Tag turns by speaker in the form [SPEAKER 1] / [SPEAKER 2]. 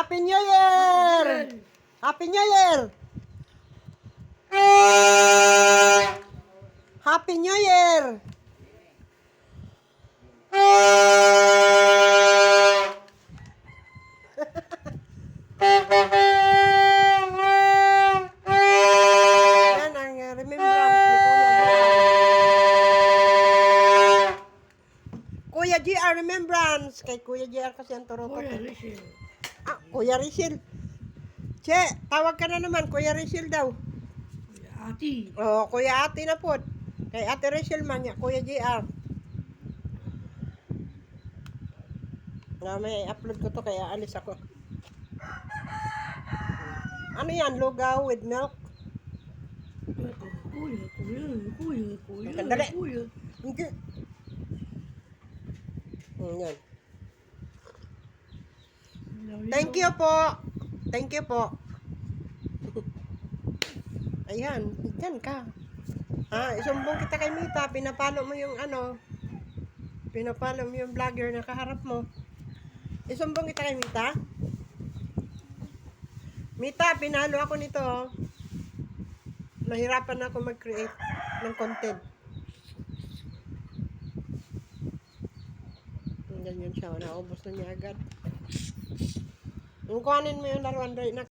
[SPEAKER 1] Happy New Year! Happy New Year! Happy New Year! Yan ang remembrance ni Kuya GR remembrance. Kay Kuya GR kasi ang turo ko. Ah, Kuya Rizal. Che, tawag ka na naman. Kuya Rizal daw.
[SPEAKER 2] Ati.
[SPEAKER 1] Oh, Kuya Ate na po. Kay Ate Rizal man niya. Kuya GR. May upload ko to kaya alis ako. Ano yan? Lugaw with milk?
[SPEAKER 2] Kuya.
[SPEAKER 1] Sandali. Hindi. Yan. Thank you po. Thank you po. Ayan, dyan ka. Isumbong kita kay Mita. Pinapalo mo yung ano. Pinapalo mo yung vlogger na kaharap mo. Isumbong kita kay Mita. Mita, pinalo ako nito. Nahirapan ako mag-create ng content. Ganyan siya. Naubos na niya agad. Kuhanin mo yung laruan, Dre.